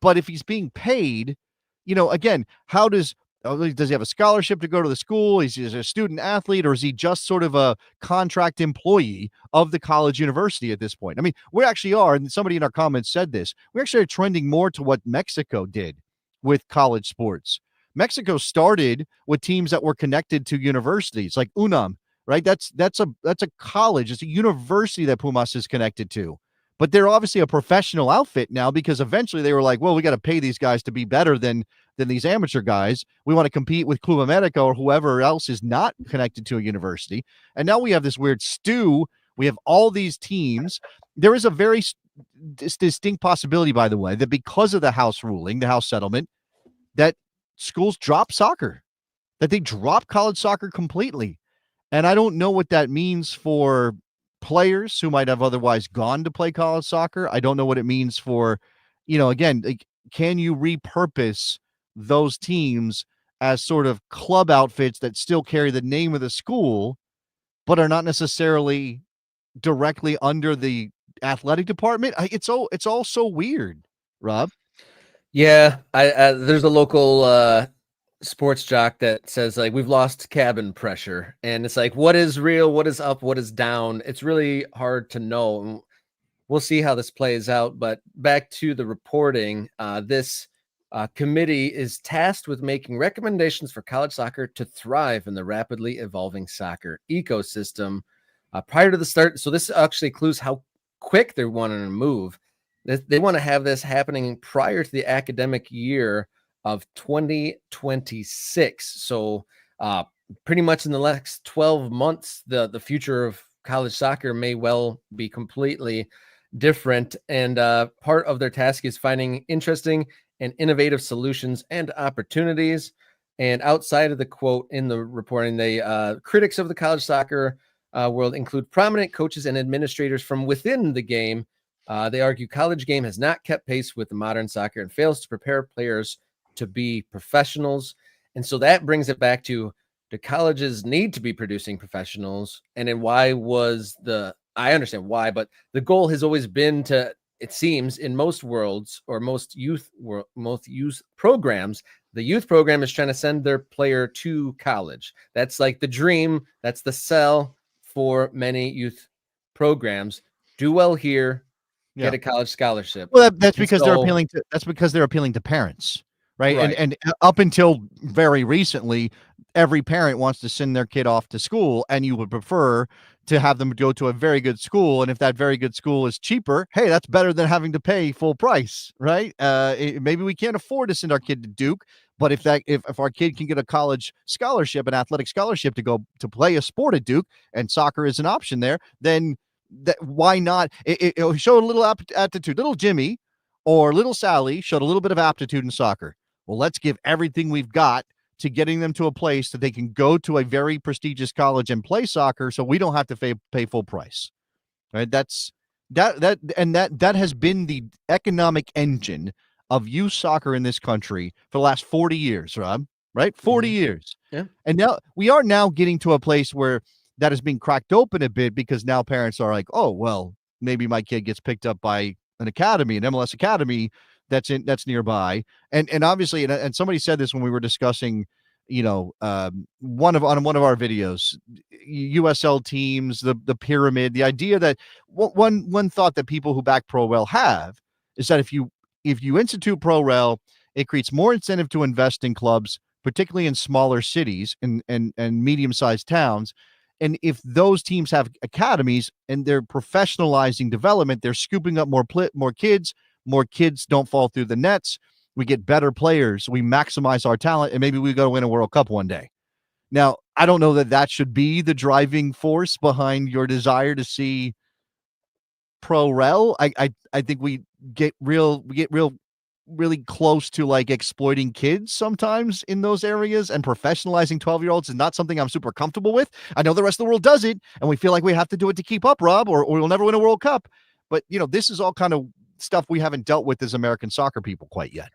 But if he's being paid, again, does he have a scholarship to go to the school? Is he a student athlete, or is he just sort of a contract employee of the college university at this point? I mean, we actually are, and somebody in our comments said this, we actually are trending more to what Mexico did with college sports. Mexico started with teams that were connected to universities like UNAM, right? That's a college. It's a university that Pumas is connected to. But they're obviously a professional outfit now, because eventually they were like, well, we got to pay these guys to be better than these amateur guys. We want to compete with Club America or whoever else is not connected to a university. And now we have this weird stew. We have all these teams. There is a very distinct possibility, by the way, that because of the House ruling, the House settlement, that schools drop soccer, that they drop college soccer completely. And I don't know what that means for players who might have otherwise gone to play college soccer. I don't know what it means for, again, like, can you repurpose those teams as sort of club outfits that still carry the name of the school, but are not necessarily directly under the athletic department? It's all so weird, Rob. Yeah, there's a local sports jock that says like we've lost cabin pressure, and it's like what is real, what is up, what is down. It's really hard to know. We'll see how this plays out. But back to the reporting, this committee is tasked with making recommendations for college soccer to thrive in the rapidly evolving soccer ecosystem prior to the start. So this actually clues how quick they're wanting to move. They want to have this happening prior to the academic year of 2026. So pretty much in the next 12 months, the future of college soccer may well be completely different. And part of their task is finding interesting and innovative solutions and opportunities. And outside of the quote in the reporting, they critics of the college soccer world include prominent coaches and administrators from within the game. They argue college game has not kept pace with the modern soccer and fails to prepare players to be professionals. And so that brings it back to, do colleges need to be producing professionals? And then I understand why, but the goal has always been to, it seems in most worlds or most youth programs, The youth program is trying to send their player to college. That's like the dream. That's the sell for many youth programs. Do well here, get a college scholarship. Well, that's And because so, they're appealing to parents, right? right. And up until very recently, every parent wants to send their kid off to school, and you would prefer to have them go to a very good school. And if that very good school is cheaper, hey, that's better than having to pay full price, right? Maybe we can't afford to send our kid to Duke, but if our kid can get a college scholarship, an athletic scholarship to go to play a sport at Duke, and soccer is an option there, then why not? It showed a little aptitude. Little Jimmy or little Sally showed a little bit of aptitude in soccer. Well, let's give everything we've got to getting them to a place that they can go to a very prestigious college and play soccer, so we don't have to pay full price. Right? That has been the economic engine of youth soccer in this country for the last 40 years, Rob. Right? 40 years. Yeah. And now we are now getting to a place where that is being cracked open a bit, because now parents are like, oh, well, maybe my kid gets picked up by an academy, an MLS academy that's nearby. And obviously, and somebody said this when we were discussing, on one of our videos, USL teams, the pyramid, the idea that one thought that people who back pro rel have is that if you institute pro rel, it creates more incentive to invest in clubs, particularly in smaller cities and medium-sized towns. And if those teams have academies and they're professionalizing development, they're scooping up more kids. More kids don't fall through the nets. We get better players. We maximize our talent, and maybe we go win a World Cup one day. Now, I don't know that should be the driving force behind your desire to see pro rel. I think we get really close to like exploiting kids sometimes in those areas, and professionalizing 12-year-olds is not something I'm super comfortable with. I know the rest of the world does it, and we feel like we have to do it to keep up, Rob, or we'll never win a World Cup. But this is all kind of stuff we haven't dealt with as American soccer people quite yet.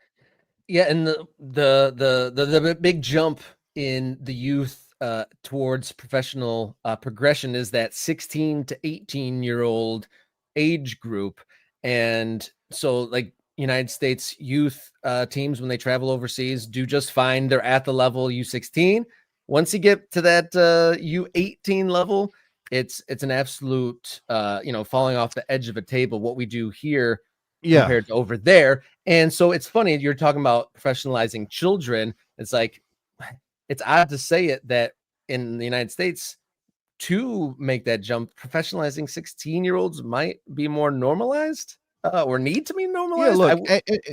Yeah, and the big jump in the youth towards professional progression is that 16 to 18-year-old age group. And so like United States youth teams, when they travel overseas, do just fine. They're at the level U16. Once you get to that U18 level, it's an absolute falling off the edge of a table what we do here compared to over there. And so it's funny, you're talking about professionalizing children. It's like, it's odd to say it, that in the United States, to make that jump, professionalizing 16-year-olds might be more normalized. Or need to be normalized.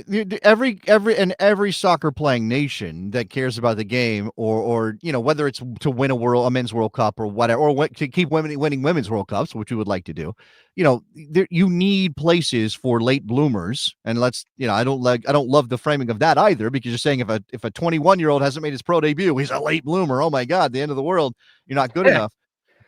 Yeah, look, every soccer playing nation that cares about the game, or whether it's to win a men's World Cup or whatever, or to keep winning women's World Cups, which we would like to do, you need places for late bloomers. And I don't love the framing of that either, because you're saying if a 21-year-old hasn't made his pro debut, he's a late bloomer. Oh my God, the end of the world. You're not good enough.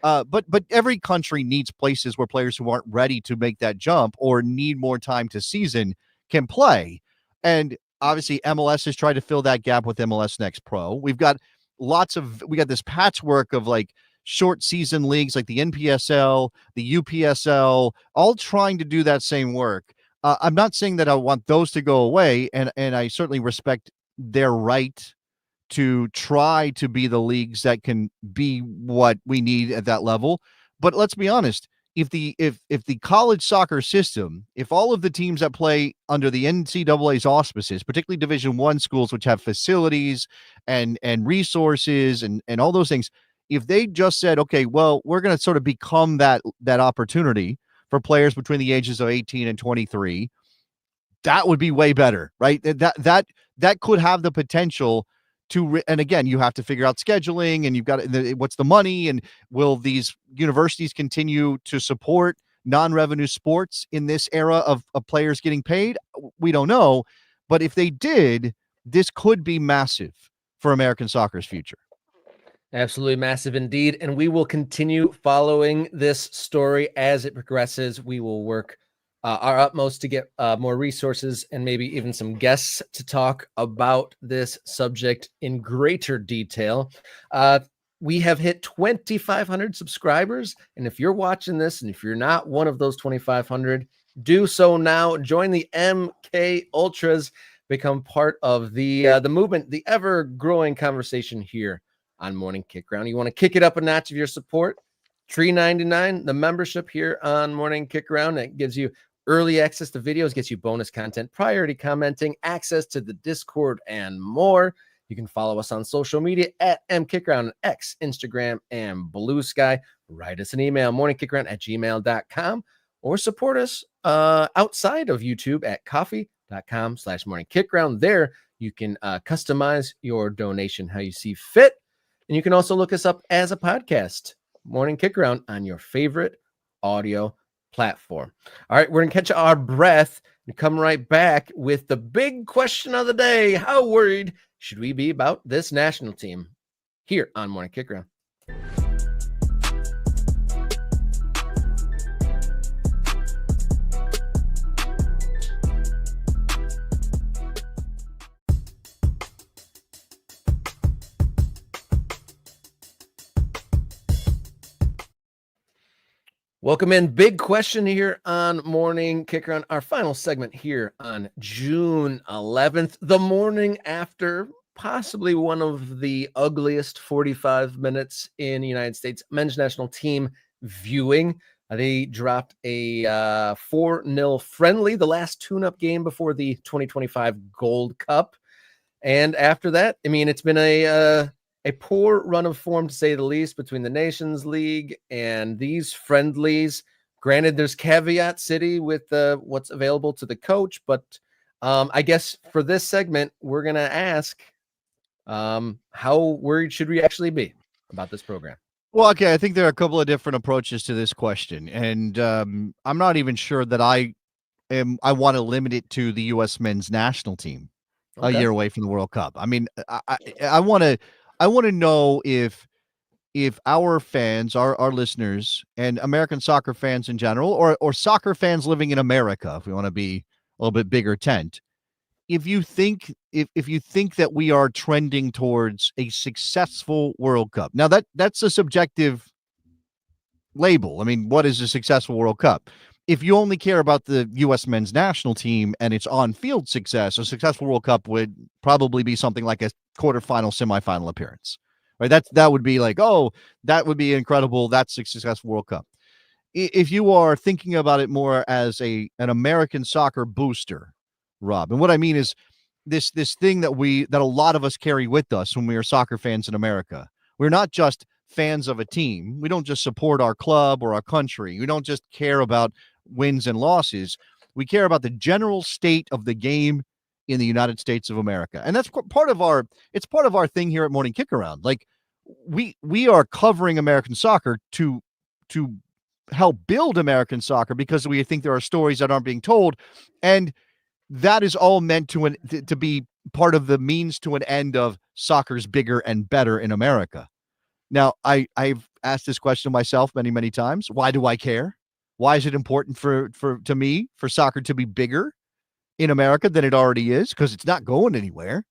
But every country needs places where players who aren't ready to make that jump or need more time to season can play. And obviously MLS has tried to fill that gap with MLS Next Pro. We got this patchwork of like short season leagues like the NPSL, the UPSL, all trying to do that same work. I'm not saying that I want those to go away, and I certainly respect their right to try to be the leagues that can be what we need at that level. But let's be honest, if the college soccer system, if all of the teams that play under the NCAA's auspices, particularly Division I schools, which have facilities and resources and all those things, if they just said, okay, well, we're going to sort of become that opportunity for players between the ages of 18 and 23, that would be way better, right? That could have the potential and again, you have to figure out scheduling, and you've got what's the money, and will these universities continue to support non-revenue sports in this era of players getting paid? We don't know. But if they did, this could be massive for American soccer's future. Absolutely massive indeed. And we will continue following this story as it progresses. We will work our utmost to get more resources and maybe even some guests to talk about this subject in greater detail. We have hit 2,500 subscribers. And if you're watching this, and if you're not one of those 2,500, do so now. Join the MK Ultras. become part of the movement, the ever-growing conversation here on Morning Kickaround. You want to kick it up a notch of your support? $3.99, the membership here on Morning Kickaround. It gives you early access to videos, gets you bonus content, priority commenting, access to the Discord, and more. You can follow us on social media at mkickaround, X, Instagram, and Blue Sky. Write us an email, morningkickaround@gmail.com, or support us outside of YouTube at coffee.com/morningkickaround. There, you can customize your donation how you see fit. And you can also look us up as a podcast, Morning Kickaround, on your favorite audio platform. All right, we're going to catch our breath and come right back with the big question of the day. How worried should we be about this national team? Here on Morning Kickaround. Welcome in. Big question here on Morning Kickaround, our final segment here on June 11th, the morning after possibly one of the ugliest 45 minutes in the United States men's national team viewing. They dropped a 4-0 friendly, the last tune-up game before the 2025 Gold Cup. And after that, I mean, it's been a poor run of form, to say the least, between the Nations League and these friendlies. Granted, there's caveat city with what's available to the coach, but I guess for this segment, we're going to ask, how worried should we actually be about this program? Well, okay, I think there are a couple of different approaches to this question, and I'm not even sure that I want to limit it to the U.S. men's national team a year away from the World Cup. I mean, I want to know if our fans, our listeners, and American soccer fans in general, or soccer fans living in America, if we want to be a little bit bigger tent, if you think that we are trending towards a successful World Cup. Now that's a subjective label. I mean, what is a successful World Cup? If you only care about the U.S. men's national team and its on-field success, a successful World Cup would probably be something like a quarterfinal, semifinal appearance, right? That would be like, oh, that would be incredible. That's a successful World Cup. If you are thinking about it more as an American soccer booster, Rob, and what I mean is this thing that a lot of us carry with us when we are soccer fans in America. We're not just fans of a team. We don't just support our club or our country. We don't just care about wins and losses. We care about the general state of the game in the United States of America. And that's part of our thing here at Morning Kickaround. Like we are covering American soccer to help build American soccer because we think there are stories that aren't being told. And that is all meant to be part of the means to an end of soccer's bigger and better in America. Now, I've asked this question myself many, many times. Why do I care? Why is it important to me for soccer to be bigger in America than it already is? Because it's not going anywhere.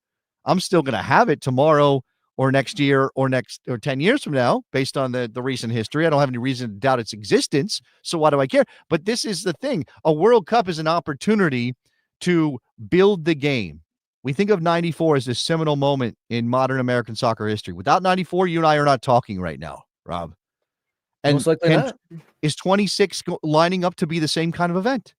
I'm still going to have it tomorrow or next year or 10 years from now, based on the recent history. I don't have any reason to doubt its existence. So why do I care? But this is the thing. A World Cup is an opportunity to build the game. We think of 94 as this seminal moment in modern American soccer history. Without 94, you and I are not talking right now, Rob. And most likely not. Is 26 lining up to be the same kind of event?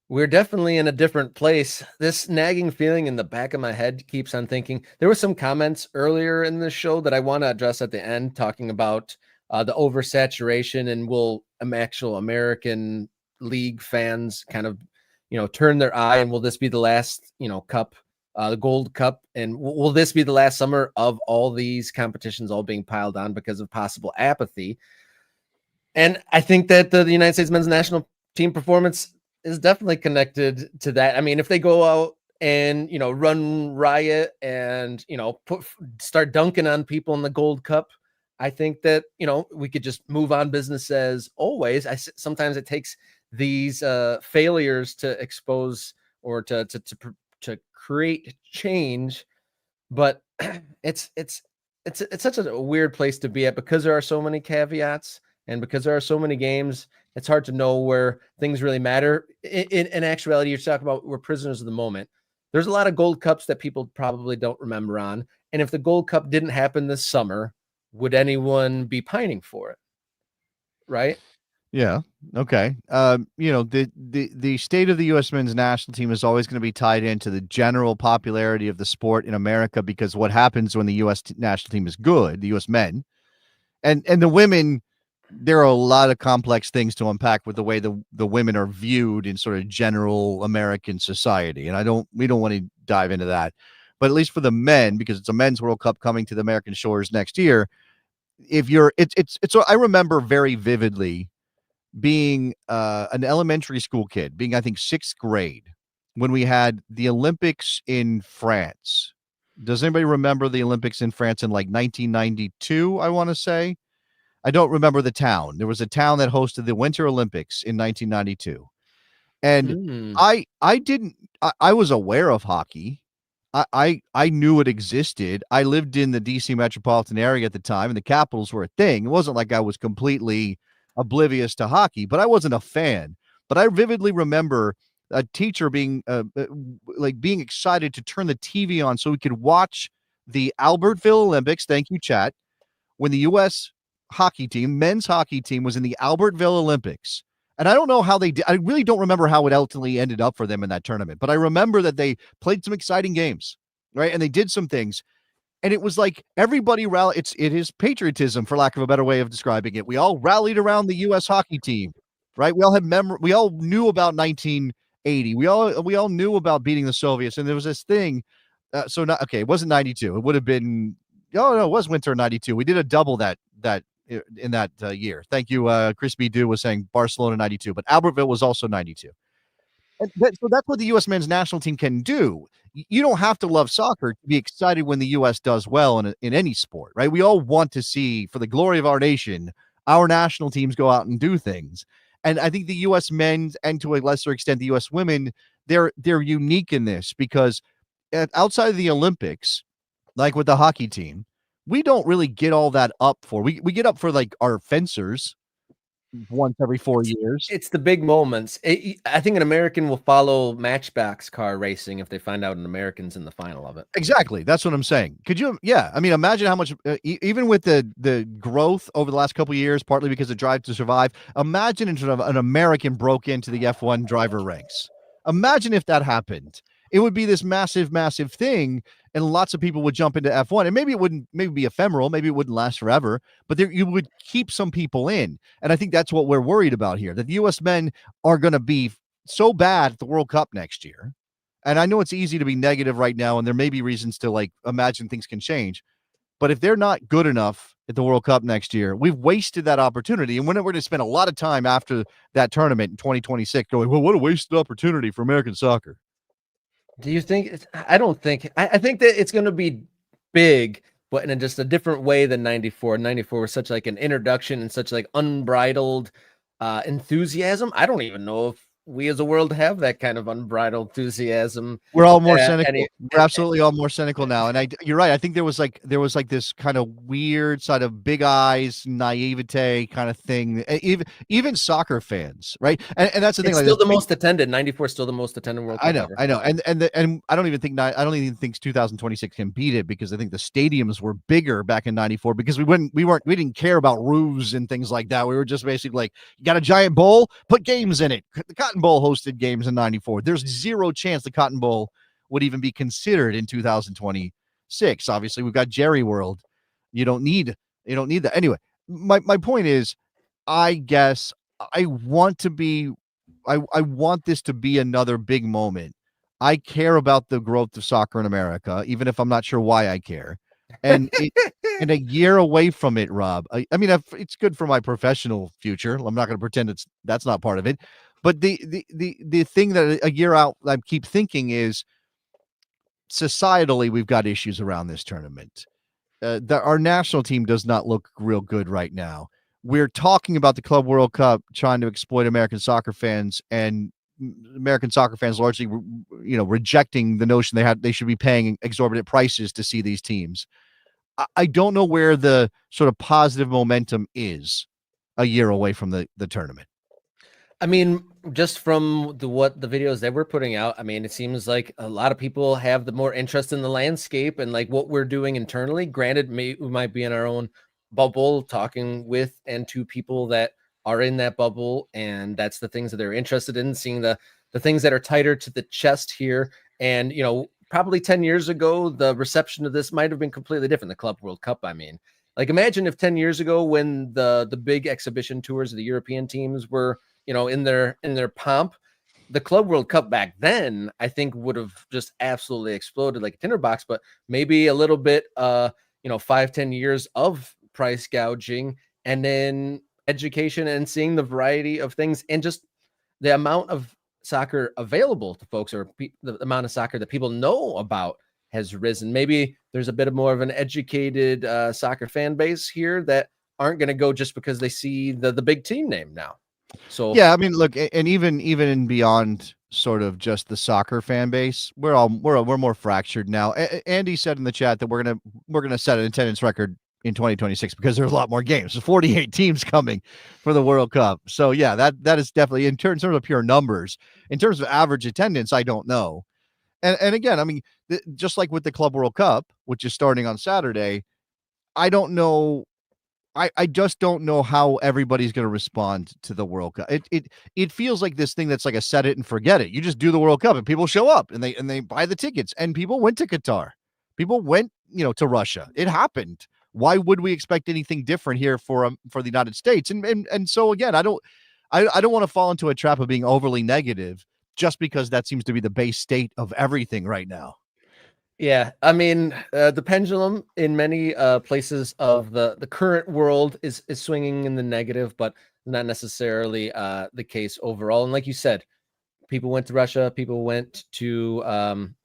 We're definitely in a different place. This nagging feeling in the back of my head keeps on thinking. There were some comments earlier in the show that I want to address at the end, talking about the oversaturation, and will actual American league fans kind of, turn their eye, and will this be the last, cup, the Gold Cup, and will this be the last summer of all these competitions all being piled on because of possible apathy? And I think that the United States men's national team performance is definitely connected to that. I mean, if they go out and, run riot and, start dunking on people in the Gold Cup, I think that, we could just move on business as always. Sometimes it takes these failures to expose or to create change, but it's such a weird place to be at because there are so many caveats and because there are so many games. It's hard to know where things really matter. In actuality, you're talking about we're prisoners of the moment. There's a lot of Gold Cups that people probably don't remember on. And if the Gold Cup didn't happen this summer, would anyone be pining for it? Right? Yeah. Okay. The state of the U.S. men's national team is always going to be tied into the general popularity of the sport in America, because what happens when the U.S. national team is good, the U.S. men, and the women, there are a lot of complex things to unpack with the way the women are viewed in sort of general American society, and we don't want to dive into that. But at least for the men, because it's a men's World Cup coming to the American shores next year, if you're, it's. I remember very vividly being an elementary school kid, being, I think, sixth grade, when we had the Olympics in France. Does anybody remember the Olympics in France in like 1992? I want to say. I don't remember the town. There was a town that hosted the Winter Olympics in 1992. And Mm. I was aware of hockey. I knew it existed. I lived in the DC metropolitan area at the time, and the Capitals were a thing. It wasn't like I was completely oblivious to hockey, but I wasn't a fan. But I vividly remember a teacher being being excited to turn the TV on so we could watch the Albertville Olympics. Thank you, chat. When the U.S. hockey team, men's hockey team, was in the Albertville Olympics. And I don't know how they did. I really don't remember how it ultimately ended up for them in that tournament, but I remember that they played some exciting games, right? And they did some things. And it was like everybody rallied. It is patriotism, for lack of a better way of describing it. We all rallied around the U.S. hockey team, right? We all had we all knew about 1980. We all knew about beating the Soviets. And there was this thing. It wasn't 92. It would have been. Oh no, it was winter 92. We did a double that in that year. Thank you. Chris B. Du was saying Barcelona 92, but Albertville was also 92. So that's what the U.S. men's national team can do. You don't have to love soccer to be excited when the U.S. does well in any sport, right? We all want to see, for the glory of our nation, our national teams go out and do things. And I think the U.S. men's, and to a lesser extent the U.S. women, they're unique in this, because outside of the Olympics, like with the hockey team, we don't really get all that up for. We get up for like our fencers once every 4 years. It's the big moments. I think an American will follow Matchbox car racing if they find out an American's in the final of it. Exactly. That's what I'm saying. Could you? Yeah. I mean, imagine how much, even with the growth over the last couple of years, partly because of Drive to Survive. Imagine if an American broke into the F1 driver ranks. Imagine if that happened. It would be this massive, massive thing, and lots of people would jump into F1. And maybe it wouldn't, maybe be ephemeral, maybe it wouldn't last forever, but you would keep some people in. And I think that's what we're worried about here, that the U.S. men are going to be so bad at the World Cup next year. And I know it's easy to be negative right now, and there may be reasons to like imagine things can change. But if they're not good enough at the World Cup next year, we've wasted that opportunity. And we're going to spend a lot of time after that tournament in 2026 going, well, what a wasted opportunity for American soccer. Do you think? I don't think. I think that it's going to be big, but in just a different way than 94. 94 was such like an introduction and such like unbridled enthusiasm. I don't even know if we as a world have that kind of unbridled enthusiasm. We're all more cynical. We're absolutely all more cynical now. And you're right. I think there was like this kind of weird side of big eyes, naivete kind of thing. Even soccer fans, right? And that's the thing. It's still the most attended. 94 is still the most attended World Cup. I know. And I don't even think 2026 can beat it, because I think the stadiums were bigger back in 94, because we didn't care about roofs and things like that. We were just basically like, you got a giant bowl, put games in it. The Cotton Bowl hosted games in 94. There's zero chance the Cotton Bowl would even be considered in 2026. Obviously, we've got Jerry World. You don't need that. Anyway, my point is, I guess I want this to be another big moment. I care about the growth of soccer in America, even if I'm not sure why I care. And and a year away from it, Rob, I mean, it's good for my professional future. I'm not going to pretend that's not part of it. But the thing that a year out I keep thinking is, societally, we've got issues around this tournament. Our national team does not look real good right now. We're talking about the Club World Cup trying to exploit American soccer fans, and American soccer fans largely, rejecting the notion they should be paying exorbitant prices to see these teams. I don't know where the sort of positive momentum is a year away from the tournament. I mean, just from what the videos that we're putting out, I mean, it seems like a lot of people have the more interest in the landscape and like what we're doing internally. Granted, we might be in our own bubble, talking with and to people that are in that bubble, and that's the things that they're interested in, seeing the things that are tighter to the chest here. And probably 10 years ago, the reception of this might have been completely different. The Club World Cup, I mean. Like, imagine if 10 years ago, when the big exhibition tours of the European teams were in their pomp, the Club World Cup back then, I think, would have just absolutely exploded like a tinderbox. But maybe a little bit 5-10 years of price gouging, and then education, and seeing the variety of things, and just the amount of soccer available to folks, or the amount of soccer that people know about, has risen. Maybe there's a bit of more of an educated soccer fan base here that aren't going to go just because they see the big team name now. So yeah, I mean, look, and even beyond sort of just the soccer fan base, we're more fractured now. Andy said in the chat that we're gonna set an attendance record in 2026 because there's a lot more games. There's 48 teams coming for the World Cup. So yeah, that is definitely in terms of pure numbers. In terms of average attendance, I don't know. And again, I mean, just like with the Club World Cup, which is starting on Saturday, I don't know. I just don't know how everybody's going to respond to the World Cup. It feels like this thing that's like a set it and forget it. You just do the World Cup and people show up and they buy the tickets, and people went to Qatar. People went, to Russia. It happened. Why would we expect anything different here for the United States? And so again, I don't want to fall into a trap of being overly negative just because that seems to be the base state of everything right now. yeah, I mean, the pendulum in many places of the current world is swinging in the negative, but not necessarily the case overall. And like you said, people went to Russia, people went to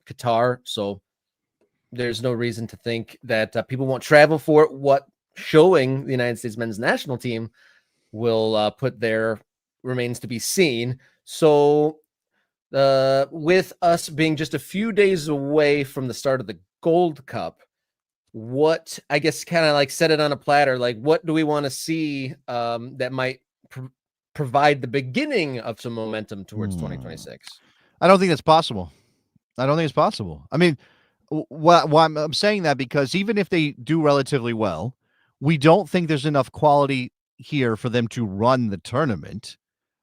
Qatar, so there's no reason to think that people won't travel for it. What showing the United States men's national team will put there remains to be seen. So with us being just a few days away from the start of the Gold Cup, what, I guess, kind of like set it on a platter, like what do we want to see that might provide the beginning of some momentum towards 2026? I don't think that's possible. I don't think it's possible. I mean, why I'm saying that because even if they do relatively well, we don't think there's enough quality here for them to run the tournament,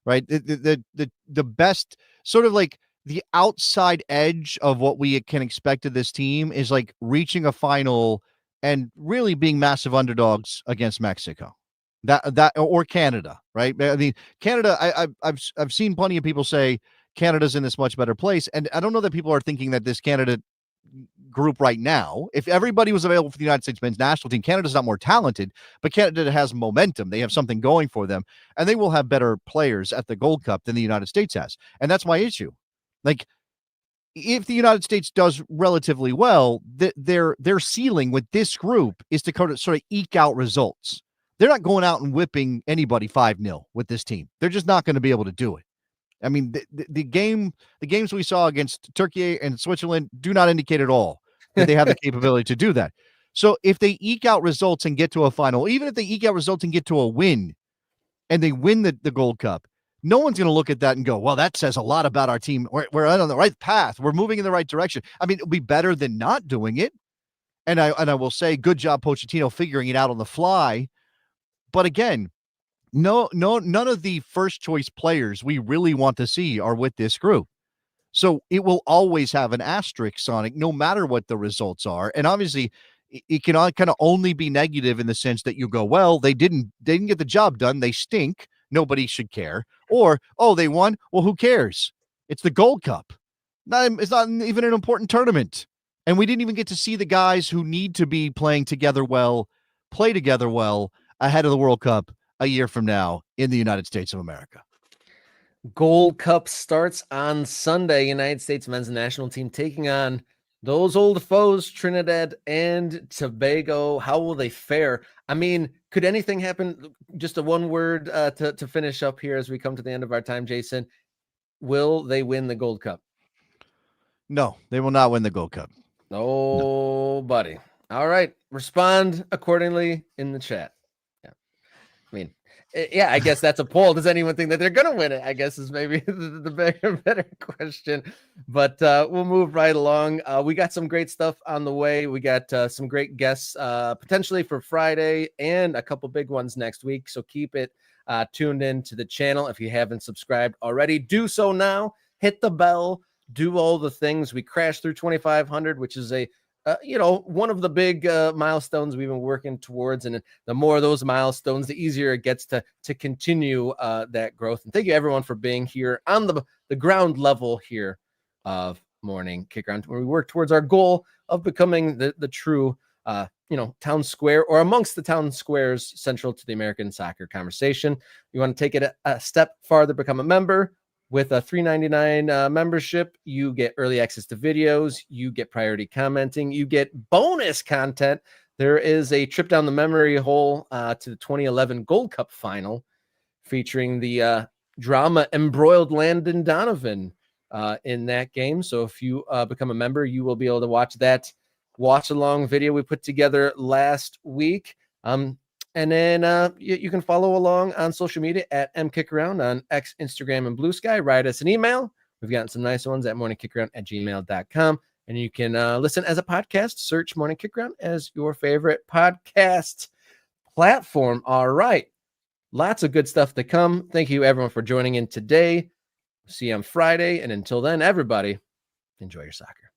right? The best sort of like the outside edge of what we can expect of this team is like reaching a final and really being massive underdogs against Mexico, that or Canada, right? I mean, Canada. I've seen plenty of people say Canada's in this much better place, and I don't know that people are thinking that this Canada group right now, if everybody was available for the United States men's national team, Canada's not more talented, but Canada has momentum. They have something going for them, and they will have better players at the Gold Cup than the United States has. And that's my issue. Like, if the United States does relatively well, their ceiling with this group is to sort of eke out results. They're not going out and whipping anybody 5-0 with this team. They're just not going to be able to do it. I mean, the games we saw against Turkey and Switzerland do not indicate at all that they have the capability to do that. So if they eke out results and get to a final, even if they eke out results and get to a win, and they win the Gold Cup, no one's going to look at that and go, well, that says a lot about our team. We're on the right path. We're moving in the right direction. I mean, it'll be better than not doing it. And I will say, good job, Pochettino, figuring it out on the fly. But again, none of the first choice players we really want to see are with this group. So it will always have an asterisk on it, no matter what the results are. And obviously, it can kind of only be negative in the sense that you go, well, they didn't get the job done. They stink. Nobody should care. Or, oh, they won. Well, who cares? It's the Gold Cup. It's not even an important tournament. And we didn't even get to see the guys who need to be playing together well, play together well ahead of the World Cup a year from now in the United States of America. Gold Cup starts on Sunday. United States men's national team taking on those old foes, Trinidad and Tobago. How will they fare? I mean, could anything happen? Just a one word to finish up here as we come to the end of our time, Jason. Will they win the Gold Cup? No, they will not win the Gold Cup. No, buddy. All right. Respond accordingly in the chat. Yeah. I mean, Yeah, I guess that's a poll. Does anyone think that they're going to win it? I guess is maybe the better question. But we'll move right along. We got some great stuff on the way. We got some great guests potentially for Friday and a couple big ones next week. So keep it tuned in to the channel. If you haven't subscribed already, do so now. Hit the bell. Do all the things. We crashed through 2,500, which is one of the big milestones we've been working towards. And the more of those milestones, the easier it gets to continue that growth. And thank you everyone for being here on the ground level here of Morning Kickaround, where we work towards our goal of becoming the true, town square, or amongst the town squares central to the American soccer conversation. You want to take it a step farther, become a member. With a $3.99 membership, you get early access to videos, you get priority commenting, you get bonus content. There is a trip down the memory hole to the 2011 Gold Cup final, featuring the drama embroiled Landon Donovan in that game. So if you become a member, you will be able to watch that watch-along video we put together last week. And then you can follow along on social media at mkickaround on X, Instagram, and Blue Sky. Write us an email. We've gotten some nice ones at morningkickaround@gmail.com. And you can listen as a podcast. Search Morning Kickaround as your favorite podcast platform. All right. Lots of good stuff to come. Thank you, everyone, for joining in today. See you on Friday. And until then, everybody, enjoy your soccer.